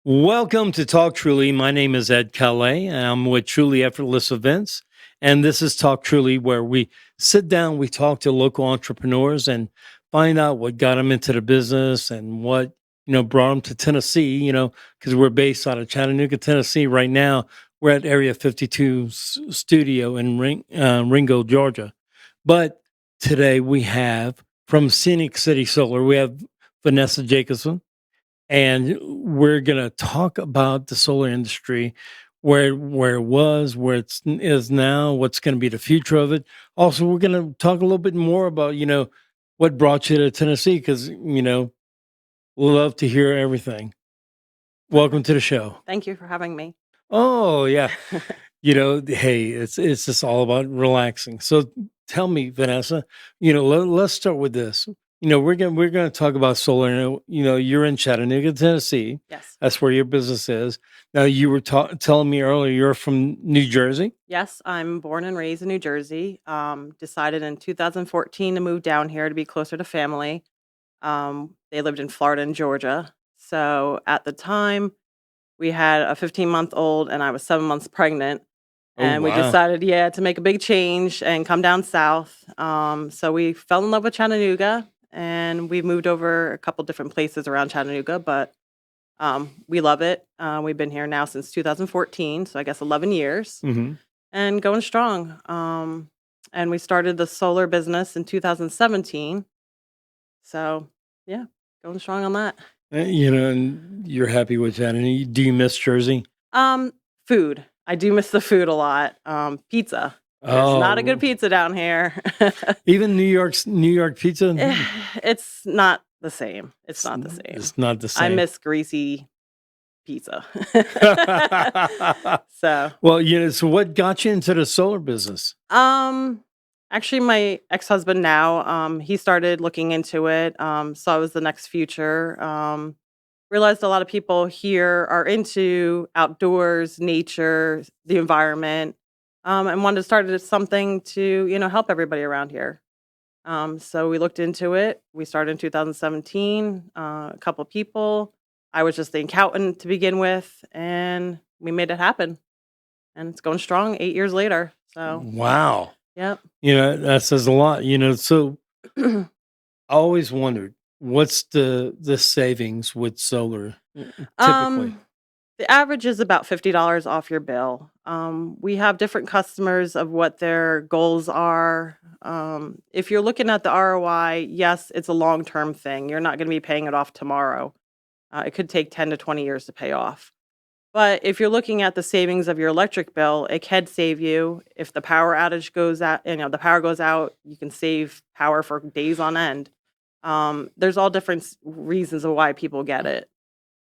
Welcome to Talk Truly. My name is Ed Calais, and I'm with Truly Effortless Events. And this is Talk Truly, where we sit down, we talk to local entrepreneurs and find out what got them into the business and what, brought them to Tennessee, because we're based out of Chattanooga, Tennessee. Right now, we're at Area 52 studio in Ringo, Georgia. But today we have from Scenic City Solar, we have Vanessa Jacobson, and we're going to talk about the solar industry, where it was, where is now, what's going to be the future of it. Also, we're going to talk a little bit more about what brought you to Tennessee, because we'll love to hear everything. Welcome to the show. Thank you for having me. Oh yeah, hey, it's just all about relaxing. So tell me, Vanessa, let's start with this. We're gonna talk about solar. You're in Chattanooga, Tennessee. Yes. That's where your business is. Now, you were telling me earlier you're from New Jersey. Yes, I'm born and raised in New Jersey. Decided in 2014 to move down here to be closer to family. They lived in Florida and Georgia. So at the time, we had a 15-month-old and I was 7 months pregnant. Oh And we wow. decided, to make a big change and come down south. So we fell in love with Chattanooga and we moved over a couple different places around Chattanooga, but we love it. We've been here now since 2014, so I guess 11 years Hmm. and going strong. And we started the solar business in 2017. So, yeah, going strong on that. And you're happy with that. And do you miss Jersey? Um, Food. I do miss the food a lot. Pizza. There's not a good Oh, pizza down here. even New York pizza. It's not the same. It's not the same. It's not the I same. miss greasy pizza. So, Well, so what got you into the solar business? Um, actually, my ex-husband now, he started looking into it, saw it was the next future, realized a lot of people here are into outdoors, nature, the environment, and wanted to start something to, help everybody around here. So we looked into it. We started in 2017, a couple people. I was just the accountant to begin with, and we made it happen. And it's going strong 8 years later. So, Wow. yep. That says a lot. So I always wondered what's the savings with solar typically. Um, the average is about $50 off your bill. We have different customers of what their goals are. If you're looking at the ROI, yes, it's a long-term thing. You're not going to be paying it off tomorrow. It could take 10 to 20 years to pay off. But if you're looking at the savings of your electric bill, it can save you. If the power outage goes out, the power goes out, you can save power for days on end. There's all different reasons of why people get it.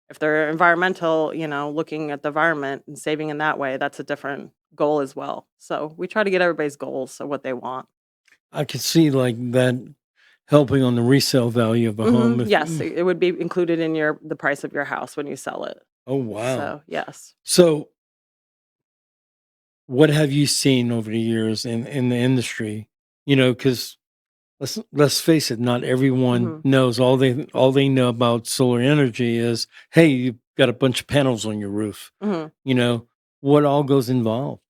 If they're environmental, looking at the environment and saving in that way, that's a different goal as well. So we try to get everybody's goals of what they want. I could see like that helping on the resale value of a home. If Yes, it would be included in the price of your house when you sell it. oh wow. So yes. So what have you seen over the years in the industry? Because let's face it, not everyone hmm knows. All they know about solar energy is, hey, you've got a bunch of panels on your roof. hmm You know what all goes involved.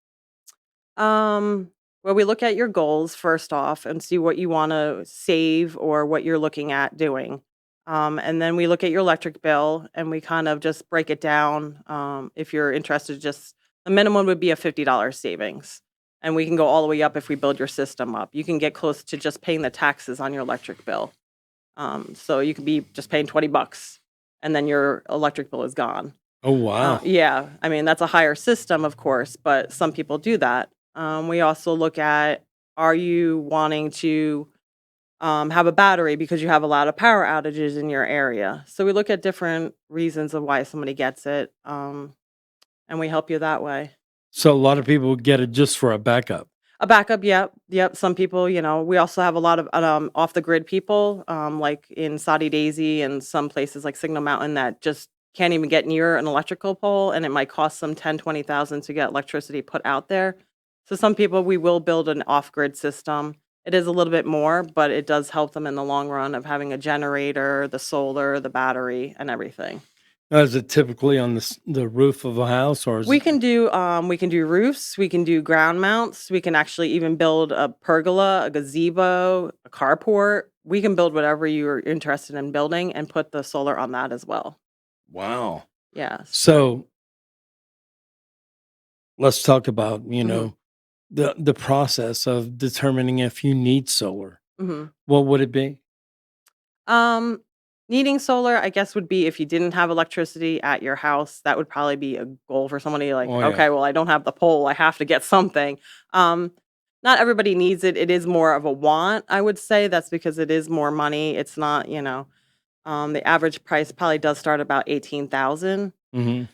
Um, well, we look at your goals first off and see what you want to save or what you're looking at doing. And then we look at your electric bill and we kind of just break it down. If you're interested, just the minimum would be a $50 savings. And we can go all the way up if we build your system up. You can get close to just paying the taxes on your electric bill. So you could be just paying 20 bucks and then your electric bill is gone. Oh wow. Yeah, I mean, that's a higher system, of course, but some people do that. We also look at, are you wanting to have a battery because you have a lot of power outages in your area? So we look at different reasons of why somebody gets it, and we help you that way. So a lot of people get it just for a backup. A backup, yep, yep. Some people, we also have a lot of off the grid people, like in Saudi Daisy and some places like Signal Mountain that just can't even get near an electrical pole, and it might cost them 10, 20,000 to get electricity put out there. So some people, we will build an off grid system. It is a little bit more, but it does help them in the long run of having a generator, the solar, the battery, and everything. Now, is it typically on the roof of a house, or is We it? can do roofs, we can do ground mounts, we can actually even build a pergola, a gazebo, a carport. We can build whatever you're interested in building and put the solar on that as well. Wow. Yeah, so So let's talk about, mhm, the process of determining if you need solar. mhm. What would it be? Um, Needing solar, I guess, would be if you didn't have electricity at your house, that would probably be a goal for somebody like, Oh, yeah. okay, well, I don't have the pole, I have to get something. Um, Not everybody needs it. It is more of a want, I would say. That's because it is more money. It's not, the average price probably does start about 18,000. Mhm.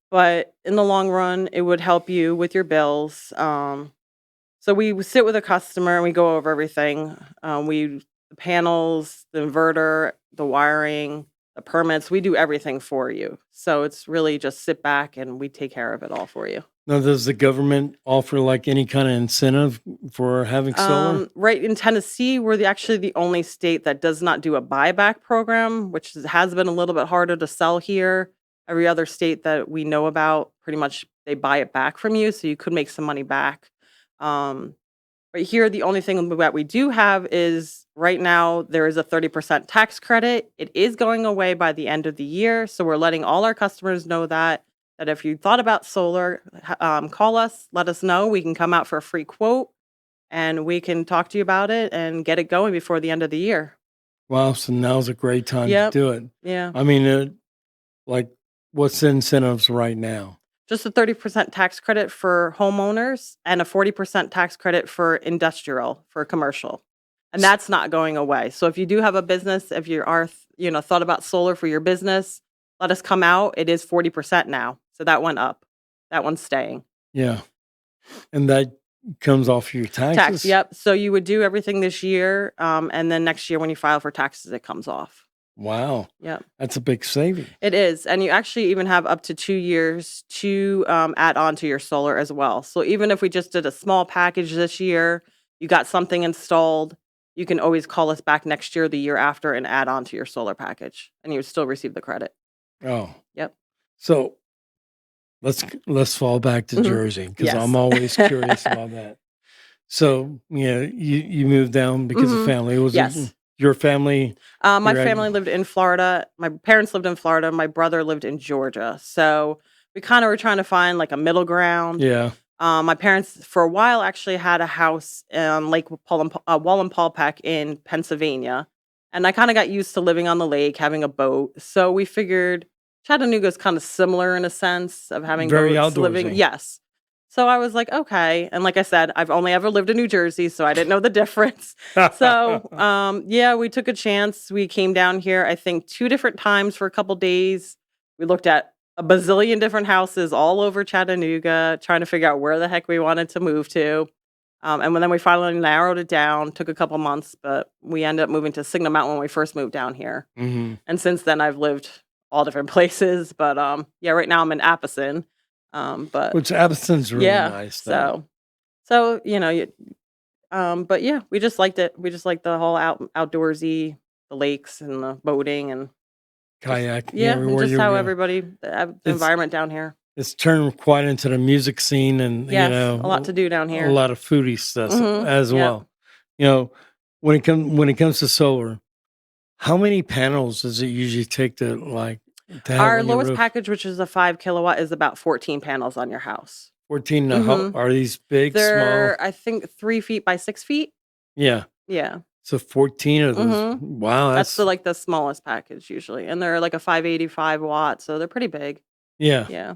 But in the long run, it would help you with your bills. So we would sit with a customer and we go over everything. The panels, the inverter, the wiring, the permits, we do everything for you. So it's really just sit back and we take care of it all for you. Now, does the government offer, like, any kinda incentive for having solar? Right in Tennessee, we're actually the only state that does not do a buyback program, which has been a little bit harder to sell here. Every other state that we know about, pretty much they buy it back from you, so you could make some money back. Um, But here, the only thing that we do have is right now there is a 30% tax credit. It is going away by the end of the year. So we're letting all our customers know that if you thought about solar, call us, let us know. We can come out for a free quote and we can talk to you about it and get it going before the end of the year. Wow, so now's a great time to Yep. do it. Yeah. I mean, like, what's the incentives right now? Just a 30% tax credit for homeowners and a 40% tax credit for industrial, for commercial. And S that's not going away. So if you do have a business, if you are, thought about solar for your business, let us come out. It is 40% now. So that went up. That one's staying. Yeah, and that comes off your Tax, taxes? yep. So you would do everything this year, and then next year when you file for taxes, it comes off. Wow, Yep. that's a big saving. It is, and you actually even have up to 2 years to, add on to your solar as well. So even if we just did a small package this year, you got something installed, you can always call us back next year, the year after, and add on to your solar package, and you would still receive the credit. Oh, Yep. so let's fall back to Mhm. Jersey because I'm Yes. always curious about that. So, you moved down because of Mhm. family. Was it Yes. your family My here at? family lived in Florida. My parents lived in Florida. My brother lived in Georgia. So we kind of were trying to find like a middle ground. Yeah. My parents, for a while, actually had a house on Lake Wallenpaupack in Pennsylvania, and I kind of got used to living on the lake, having a boat. So we figured Chattanooga is kind of similar in a sense of having Very boats, living. outdoorsy. Yes. So I was like, okay. And like I said, I've only ever lived in New Jersey, so I didn't know the difference. So, yeah, we took a chance. We came down here, I think, 2 different times for a couple days. We looked at a bazillion different houses all over Chattanooga, trying to figure out where the heck we wanted to move to. Then we finally narrowed it down. Took a couple months, but we ended up moving to Signal Mountain when we first moved down here. Mhm. And since then, I've lived all different places. But yeah, right now I'm in Appleton. But Which Abbotson's really yeah, nice though. so but yeah, we just liked it. We just liked the whole outdoorsy, the lakes and the boating and just Kayaking yeah, and everywhere just you how go. everybody the It's environment down here. it's turned quite into the music scene and, Yes, a lot to do down a here. lot of foodie stuff Mhm. as Yep. well. You know, when it comes to solar, how many panels does it usually take to have Our on your lowest roof? package, which is a 5 kilowatt, is about 14 panels on your house. 14 Mhm. are these big, small? They're, I think, 3 feet by 6 feet. Yeah. Yeah. So 14 of those. Mhm. Wow, That's that's the smallest package usually, and they're like a 585 watt, so they're pretty big. yeah. Yeah.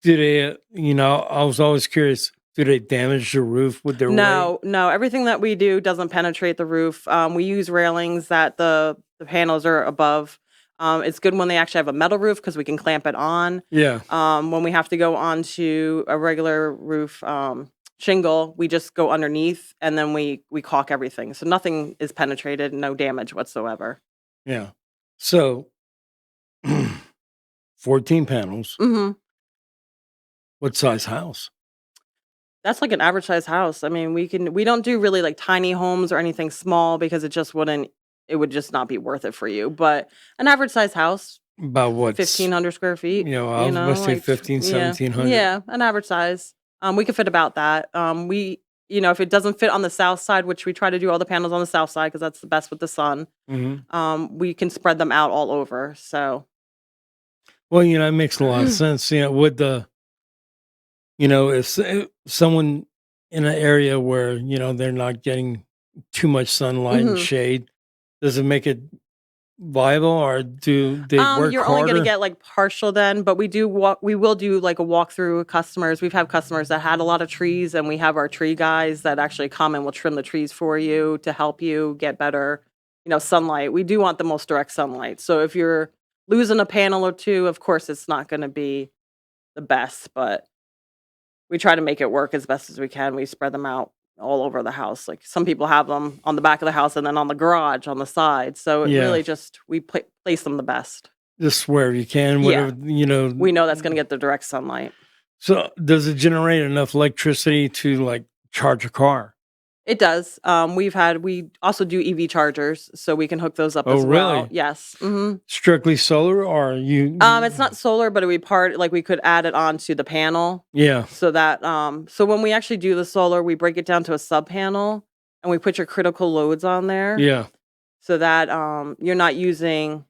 Do they, I was always curious, do they damage the roof with their weight? No, no, everything that we do doesn't penetrate the roof. We use railings that the panels are above. It's good when they actually have a metal roof because we can clamp it on. Yeah. When we have to go onto a regular roof shingle, we just go underneath and then we caulk everything, so nothing is penetrated, no damage whatsoever. Yeah. So 14 panels. Hmm. What size house? That's like an average size house. I mean, we don't do really like tiny homes or anything small because it would just not be worth it for you. But an average size house, About what? 1,500 square feet, I was going to say like, 15, yeah, 1700. yeah, an average size. We could fit about that. If it doesn't fit on the south side, which we try to do all the panels on the south side because that's the best with the sun, Hmm. we can spread them out all over. So, Well, it makes a lot of sense. With if someone in an area where, they're not getting too much sunlight and mhm. shade, does it make it viable or do they work You're only gonna harder? get, like, partial then, but we will do, like, a walkthrough with customers. We've had customers that had a lot of trees, and we have our tree guys that actually come and will trim the trees for you to help you get better, sunlight. We do want the most direct sunlight. So if you're losing a panel or 2, of course, it's not gonna be the best, but we try to make it work as best as we can. We spread them out all over the house. Like, some people have them on the back of the house and then on the garage on the side. So it Yeah, really just we place them the best. just wherever you can, Yeah. whatever. We know that's gonna get the direct sunlight. So does it generate enough electricity to like charge a car? It does. We also do EV chargers, so we can hook those up Oh, as well. really? Yes. Mhm. Strictly solar or It's not solar, but we could add it onto the panel yeah, so when we actually do the solar, we break it down to a sub panel and we put your critical loads on there yeah, so that you're not using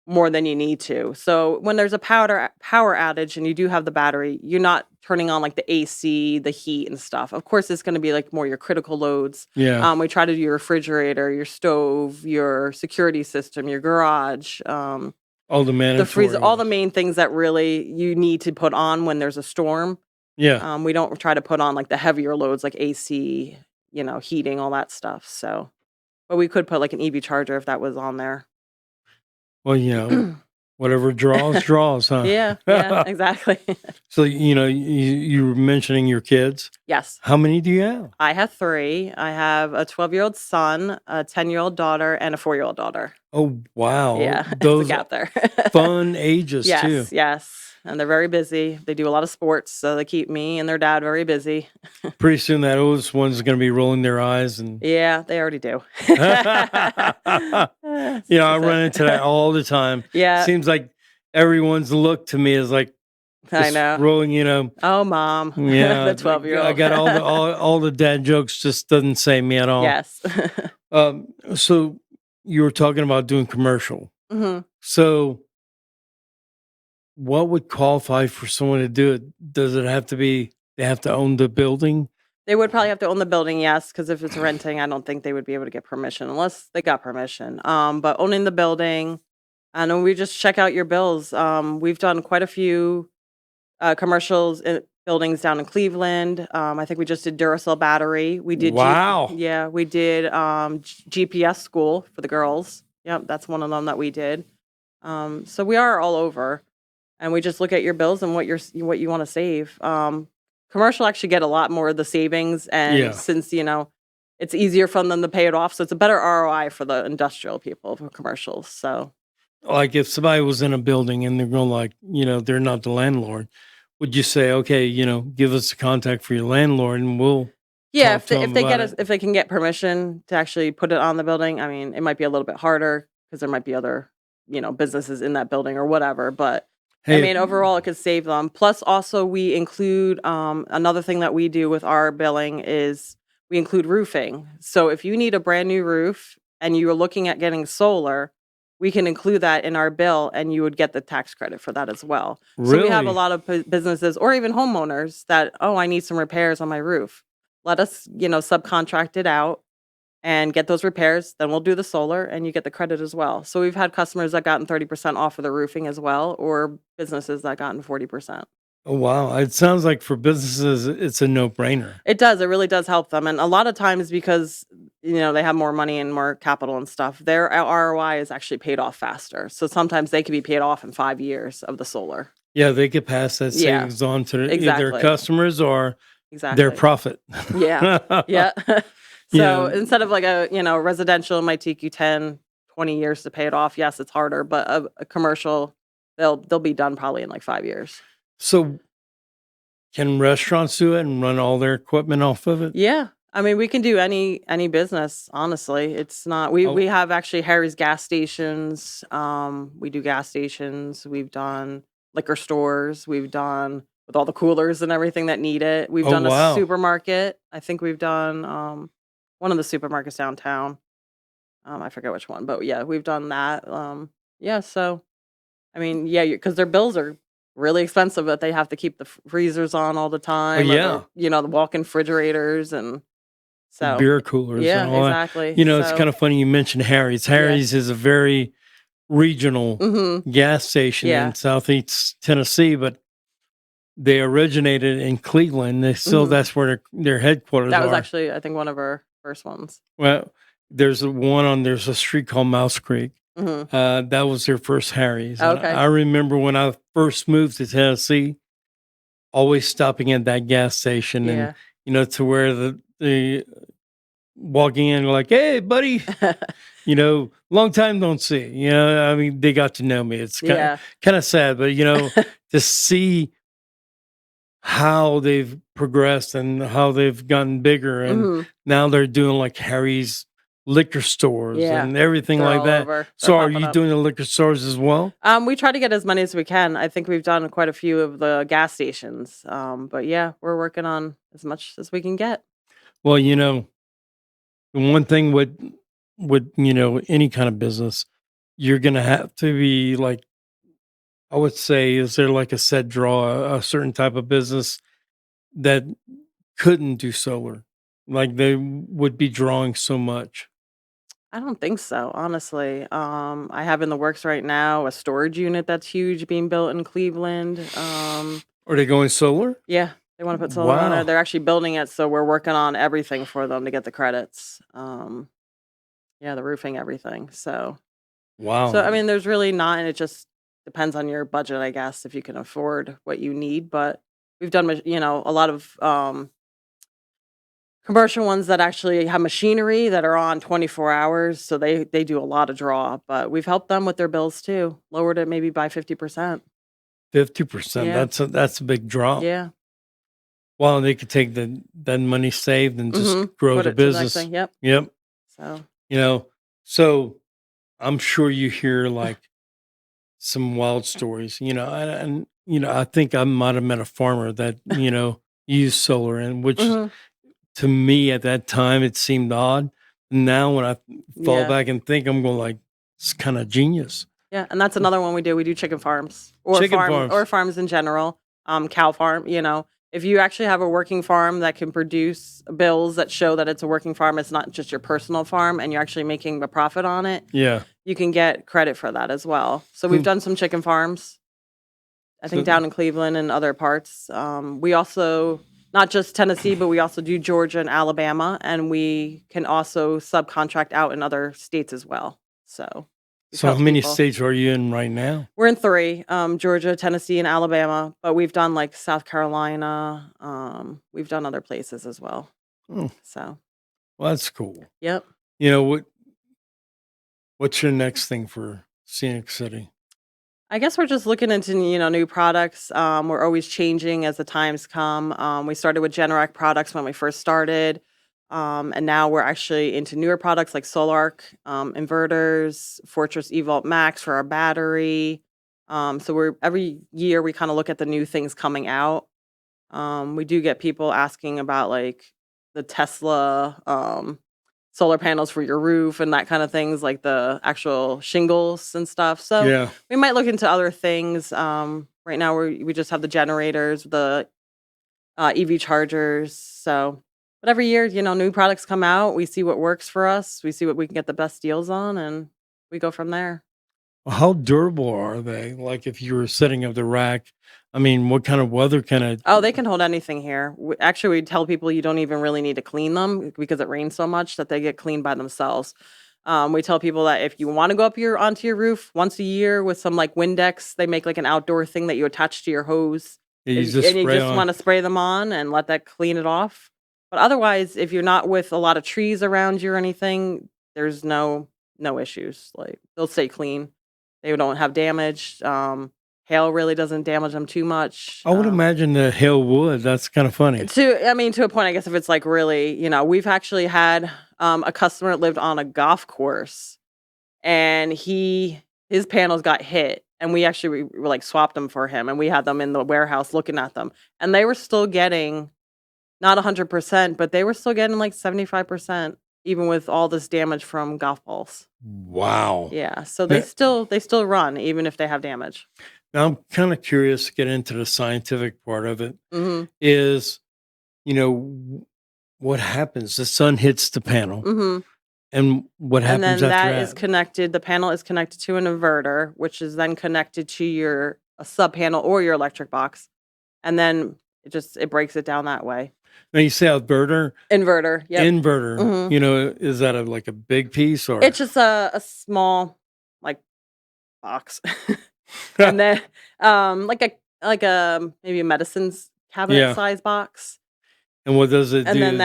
more than you need to. So when there's a power outage and you do have the battery, you're not turning on like the AC, the heat and stuff. Of course, it's going to be like more your critical loads. yeah. We try to do your refrigerator, your stove, your security system, your garage, All the the freezer, all mandatory. the main things that really you need to put on when there's a storm. Yeah. We don't try to put on like the heavier loads like AC, heating, all that stuff. So, but we could put like an EV charger if that was on there. Well, whatever draws, draws, huh? Yeah, yeah, exactly. So, you were mentioning your kids. Yes, How many do you have? I have 3. I have a 12-year-old son, a 10-year-old daughter, and a 4-year-old daughter. Oh, wow. Yeah, it's a Those gap there. fun ages too. Yes, yes, and they're very busy. They do a lot of sports, so they keep me and their dad very busy. Pretty soon that oldest one's going to be rolling their eyes and Yeah, they already do. I run into that all the time. Yeah, Seems like everyone's look to me is like I just know. rolling, Oh, mom, yeah, the 12-year-old. I got all the dad jokes just doesn't say me at all. Yes. So you were talking about doing commercial. Mhm. So what would qualify for someone to do it? Does it have to be they have to own the building? They would probably have to own the building, yes, because if it's renting, I don't think they would be able to get permission unless they got permission. But owning the building, and then we just check out your bills. We've done quite a few commercials in buildings down in Cleveland. I think we just did Duracell battery. We did Wow. yeah, we did GPS school for the girls. Yep, that's one of them that we did. So we are all over, and we just look at your bills and what you want to save. Commercial actually get a lot more of the savings, and Yeah. since it's easier for them to pay it off, so it's a better ROI for the industrial people for commercials. So Like if somebody was in a building and they're going like, they're not the landlord, would you say, okay, give us the contact for your landlord and we'll yeah, talk to them about it? if they can get permission to actually put it on the building, I mean, it might be a little bit harder because there might be other, businesses in that building or whatever, but I Hey, mean, overall, it could save them. Plus, also, we include another thing that we do with our billing is we include roofing. So if you need a brand new roof and you are looking at getting solar, we can include that in our bill and you would get the tax credit for that as well. So we have a really? lot of businesses or even homeowners that, oh, I need some repairs on my roof. Let us, subcontract it out and get those repairs, then we'll do the solar and you get the credit as well. So we've had customers that gotten 30% off of the roofing as well, or businesses that gotten 40%. Oh, wow. It sounds like for businesses, it's a no brainer. It does, it really does help them. And a lot of times because, they have more money and more capital and stuff, their ROI is actually paid off faster. So sometimes they could be paid off in 5 years of the solar. Yeah, they could pass that Yeah, savings on to either their exactly. customers or their Exactly. profit. Yeah. Yeah. So Yeah. instead of like residential, it might take you 10, 20 years to pay it off. Yes, it's harder, but a commercial, they'll be done probably in like 5 years. So can restaurants do it and run all their equipment off of it? Yeah. I mean, we can do any business, honestly. It's not we Oh, have actually Harry's gas stations. We do gas stations. We've done liquor stores. We've done with all the coolers and everything that need it. We've oh done a wow. supermarket. I think we've done one of the supermarkets downtown. I forget which one, but yeah, we've done that. Yeah, so I mean, yeah, because their bills are really expensive, but they have to keep the freezers on all the Oh time, or yeah. the walk-in refrigerators, and The so beer coolers and yeah, all that. exactly. It's So kind of funny you mentioned Harry's. yeah, Harry's is a very regional hmm gas station in yeah, Southeast Tennessee, but they originated in Cleveland. They still hmm that's where their headquarters that was are. actually I think one of our first ones. Well, there's a street called Mouse Creek. Hmm That was their first Harry's, and Okay, I remember when I first moved to Tennessee, always stopping at that gas station, and yeah, to where the walking in like, "Hey, buddy, long time don't see." I mean, they got to know me. It's yeah, kind of sad, but to see how they've progressed and how they've gotten bigger, and hmm now they're doing like Harry's liquor stores yeah. and everything They're like all that. over. They're So, are popping you up. doing the liquor stores as well? We try to get as many as we can. I think we've done quite a few of the gas stations. But yeah, we're working on as much as we can get. Well, the one thing with any kind of business, you're gonna have to be like, I would say, is there like a set draw, a certain type of business that couldn't do solar? Like they would be drawing so much. I don't think so, honestly. I have in the works right now a storage unit that's huge being built in Cleveland. Are they going solar? Yeah, they want to put solar on there. Wow. They're actually building it, so we're working on everything for them to get the credits. Yeah, the roofing, everything. So I Wow. mean, there's really not, and it just depends on your budget, I guess, if you can afford what you need. But we've done, a lot of commercial ones that actually have machinery that are on 24 hours, so they do a lot of draw, but we've helped them with their bills too, lowered it maybe by 50%. 50%. Yeah, That's a big drop. yeah, Wow, they could take that money saved and just grow put the it to the next business. thing, yep, Yep. so You know, so I'm sure you hear like some wild stories, I think I might have met a farmer that, used solar, and which mhm, to me at that time it seemed odd. Now when I fall yeah, back and think, I'm going like, it's kind of genius. yeah, and that's another one we do chicken farms, or Chicken farms. farms in general, cow farm, if you actually have a working farm that can produce bills that show that it's a working farm, it's not just your personal farm, and you're actually making a profit on it, Yeah. you can get credit for that as well. So we've Hmm. done some chicken farms, I think So, down in Cleveland and other parts. We also, not just Tennessee, but we also do Georgia and Alabama, and we can also subcontract out in other states as well. So we've so how helped many people. states are you in right now? We're in three, Georgia, Tennessee, and Alabama, but we've done like South Carolina. We've done other places as well. Oh, So, well, that's cool. yep. You know what's your next thing for Scenic City? I guess we're just looking into, new products. We're always changing as the times come. We started with Generac products when we first started. And now we're actually into newer products like Solarc, inverters, Fortress eVault Max for our battery. So we're every year we kind of look at the new things coming out. We do get people asking about like the Tesla solar panels for your roof and that kind of things, like the actual shingles and stuff. So Yeah. we might look into other things. Right now we just have the generators, the EV chargers. So, but every year, new products come out. We see what works for us. We see what we can get the best deals on, and we go from there. Well, how durable are they? Like if you were setting up the rack, I mean, what kind of weather kind of? Oh, they can hold anything here. Actually, we tell people you don't even really need to clean them because it rains so much that they get cleaned by themselves. We tell people that if you want to go up onto your roof once a year with some like Windex, they make like an outdoor thing that you attach to your hose, You and just you spray just on. want to spray them on and let that clean it off. But otherwise, if you're not with a lot of trees around you or anything, there's no issues. Like they'll stay clean. They don't have damage. Hail really doesn't damage them too much. I would imagine the hail would. That's kind of funny. To a point, I guess if it's like really, we've actually had a customer that lived on a golf course, and his panels got hit, and we like swapped them for him, and we had them in the warehouse looking at them, and they were still getting not 100%, but they were still getting like 75%, even with all this damage from golf balls. Wow. Yeah, so Now, they still run even if they have damage. now I'm kind of curious to get into the scientific part of it. Mhm. Is, what happens? The sun hits the panel, Mhm. and what And happens then after that is that? connected the panel is connected to an inverter, which is then connected to a sub panel or your electric box, and then it breaks it down that way. Now you say inverter, Inverter, yep. inverter. Mhm. Is that like a big piece or? It's just a small, like, box. And then, maybe a medicines cabinet Yeah. size box, And what does it and then do?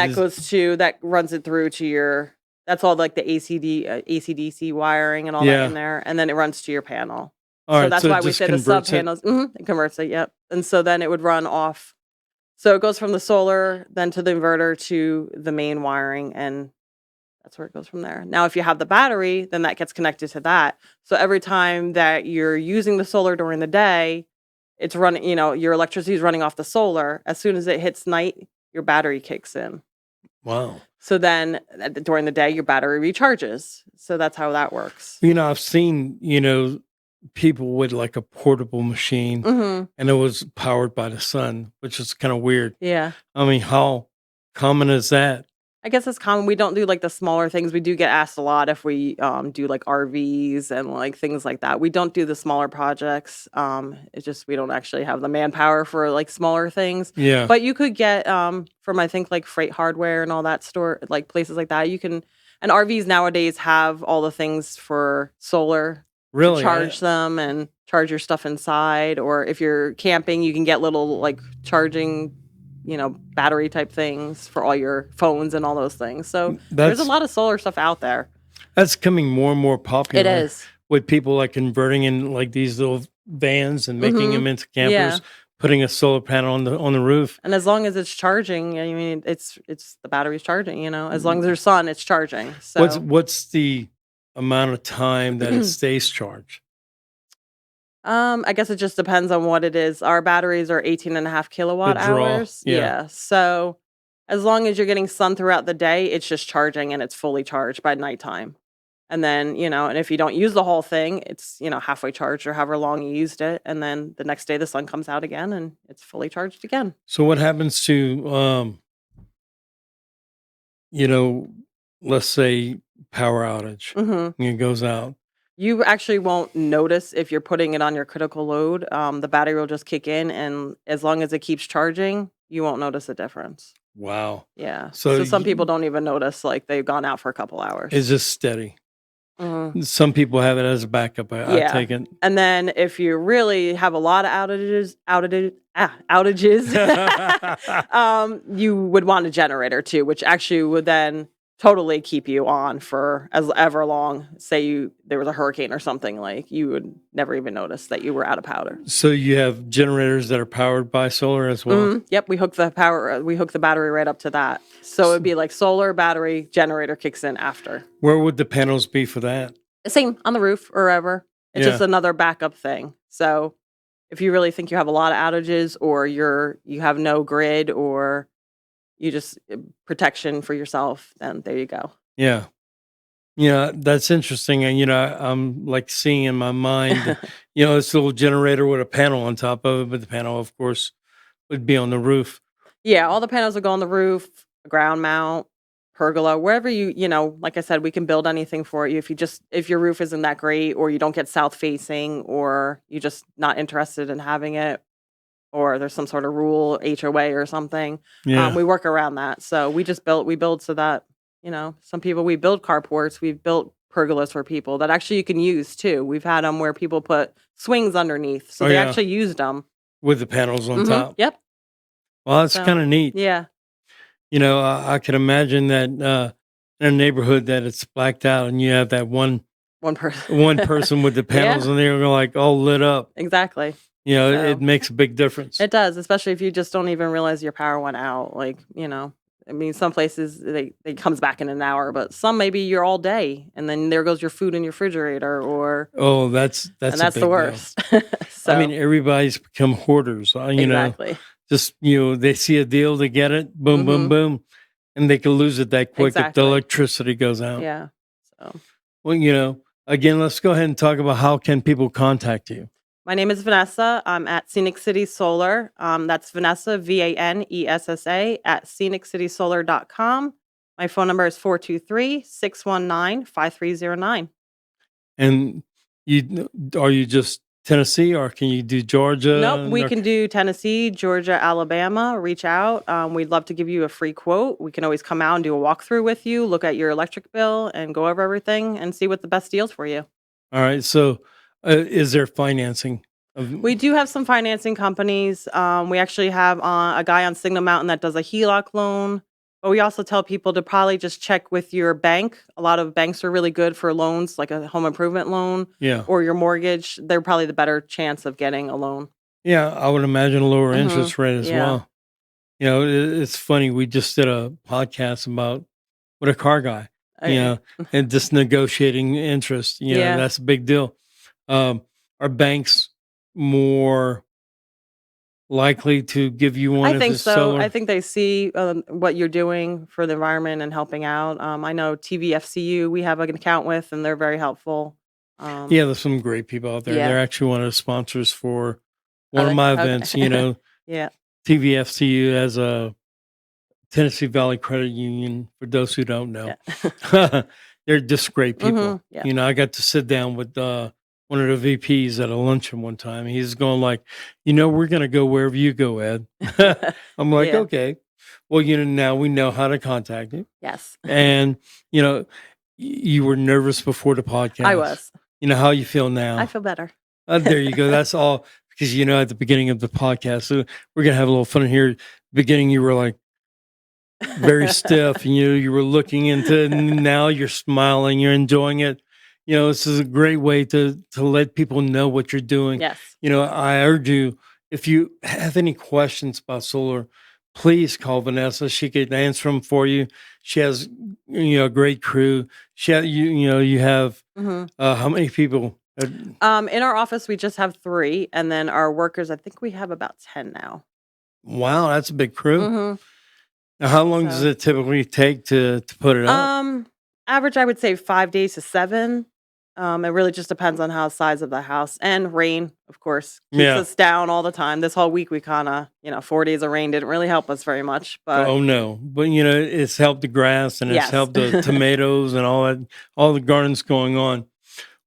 that runs it through to that's all, like, the AC/DC wiring and all that in Yeah. there, and then it runs to your panel. All So right. that's So it why we just say the sub converts it. panels. It converts it, yep, and so then it would run off. So it goes from the solar, then to the inverter, to the main wiring, and that's where it goes from there. Now, if you have the battery, then that gets connected to that. So every time that you're using the solar during the day, it's running, your electricity is running off the solar. As soon as it hits night, your battery kicks in. Wow. So then during the day, your battery recharges. So that's how that works. I've seen, people with like a portable machine Hmm. and it was powered by the sun, which is kind of weird. Yeah. I mean, how common is that? I guess it's common. We don't do like the smaller things. We do get asked a lot if we do like RVs and like things like that. We don't do the smaller projects. It's just we don't actually have the manpower for like smaller things. Yeah. But you could get from I think like Freight Hardware and all that store, like places like that. And RVs nowadays have all the things for solar to Really? charge them and charge your stuff inside. Or if you're camping, you can get little like charging battery type things for all your phones and all those things. So there's a That's lot of solar stuff out there. that's coming more and more popular. It is. With people like converting in like these little vans and making them into Yeah. campers, putting a solar panel on the roof. And as long as it's charging, I mean, it's the battery's charging, as long as there's sun, it's charging. So What's the amount of time that it stays charged? I guess it just depends on what it is. Our batteries are 18.5 kilowatt The draw, hours. yeah. Yeah. So as long as you're getting sun throughout the day, it's just charging and it's fully charged by nighttime. And then, and if you don't use the whole thing, it's, halfway charged or however long you used it. And then the next day the sun comes out again and it's fully charged again. So what happens to let's say power outage? Hmm. It goes out. You actually won't notice if you're putting it on your critical load. The battery will just kick in, and as long as it keeps charging, you won't notice a difference. Wow. Yeah. So So some people don't even notice, like they've gone out for a couple hours. it's just steady. Mhm. Some people have it as a backup. I Yeah. take it. And then if you really have a lot of outages, you would want a generator too, which actually would then totally keep you on for as ever long. Say there was a hurricane or something, like you would never even notice that you were out of powder. So you have generators that are powered by solar as well. Yep, we hook the battery right up to that. So it'd be like solar, battery, generator kicks in after. Where would the panels be for that? Same on the roof or wherever. It's just Yeah. another backup thing. So if you really think you have a lot of outages, or you have no grid, or you just protection for yourself, then there you go. Yeah. That's interesting. And, I'm like seeing in my mind, this little generator with a panel on top of it, but the panel, of course, would be on the roof. Yeah, all the panels will go on the roof, ground mount, pergola, wherever like I said, we can build anything for you. If your roof isn't that great, or you don't get south facing, or you're just not interested in having it, or there's some sort of rule, HOA or something, Yeah. we work around that. So we build so that, we build carports, we've built pergolas for people that actually you can use too. We've had them where people put swings underneath, so Oh, they yeah. actually used them. With the panels on top. Yep. Well, that's So, kind of neat. yeah. I could imagine that in a neighborhood that it's blacked out and you have that one one person. one person with the panels Yeah, and they're like all lit up. exactly. It So makes a big difference. it does, especially if you just don't even realize your power went out. Like, I mean, some places they comes back in an hour, but some maybe you're all day, and then there goes your food in your refrigerator, or Oh, and that's a that's the big deal. worst. I mean, So everybody's become hoarders. exactly. Just they see a deal, they get it, boom, boom, Mhm. boom, and they can lose it that quick if the Exactly. electricity goes out. Yeah. So Well, again, let's go ahead and talk about how can people contact you. my name is Vanessa. I'm at Scenic City Solar. That's Vanessa, Vanessa, at sceniccitysolar.com. My phone number is 423-619-5309. And are you just Tennessee, or can you do Nope, Georgia, we North? can do Tennessee, Georgia, Alabama. Reach out. We'd love to give you a free quote. We can always come out and do a walkthrough with you, look at your electric bill, and go over everything and see what the best deals for you. All right. So, is there financing? Of, We do have some financing companies. We actually have a guy on Signal Mountain that does a HELOC loan. But we also tell people to probably just check with your bank. A lot of banks are really good for loans, like a home improvement loan yeah, or your mortgage. They're probably the better chance of getting a loan. yeah. I would imagine a lower Hmm. interest rate as Yeah. well. It's funny. We just did a podcast about with a car guy. You Okay. know, and just negotiating interest. Yeah. That's a big deal. Are banks more likely to give you one I if think it's so. I solar? think they see what you're doing for the environment and helping out. I know TVFCU we have an account with, and they're very helpful. Yeah, there's some great people out there. Yeah. They're actually one of the sponsors for one Are of they? my events. Okay. Yeah. TVFCU as a Tennessee Valley Credit Union. For those who don't know, Yeah. they're just great people. Yeah. I got to sit down with one of the VPs at a luncheon one time. He's going like, we're going to go wherever you go, Ed. I'm like, Yeah. okay. Well, now we know how to contact you. Yes. And you know, you were nervous before the I podcast. was. How you feel I now? feel better. There you go. That's all because at the beginning of the podcast, so we're gonna have a little fun here. Beginning, you were like very stiff, and you were looking into it, and now you're smiling, you're enjoying it. This is a great way to let people know what you're doing. Yes. I urge you, if you have any questions about solar, please call Vanessa. She could answer them for you. She has a great crew. You have Hmm. how many people? In our office, we just have 3, and then our workers, I think we have about 10 now. Wow, that's a big crew. Hmm. Now, how long does So, it typically take to put it up? average, I would say 5 days to 7. It really just depends on how size of the house and rain, of course, keeps Yeah. us down all the time. This whole week, we kind of, 4 days of rain didn't really help us very much, but Oh no, but it's helped the grass and it's yes. helped the tomatoes and all that, all the gardens going on.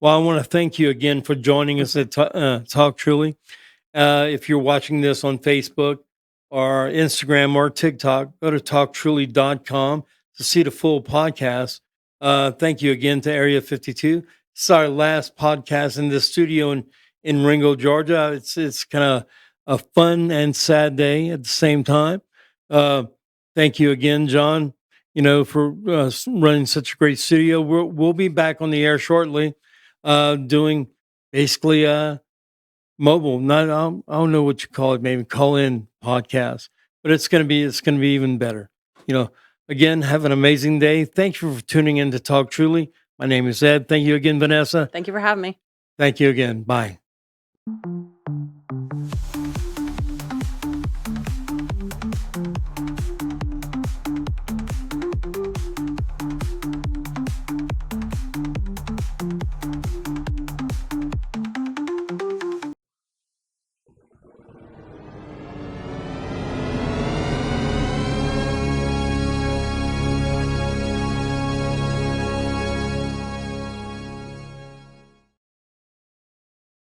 Well, I want to thank you again for joining us at Talk Truly. If you're watching this on Facebook or Instagram or TikTok, go to talktruly.com to see the full podcast. Thank you again to Area 52. It's our last podcast in the studio in Ringo, Georgia. It's kind of a fun and sad day at the same time. Uh, Thank you again, John, for running such a great studio. We'll be back on the air shortly, doing basically mobile, not I don't know what you call it, maybe call in podcast, but it's gonna be even better. Again, have an amazing day. Thank you for tuning in to Talk Truly. My name is Ed. Thank you again, Vanessa. Thank you for having me. Thank you again. Bye.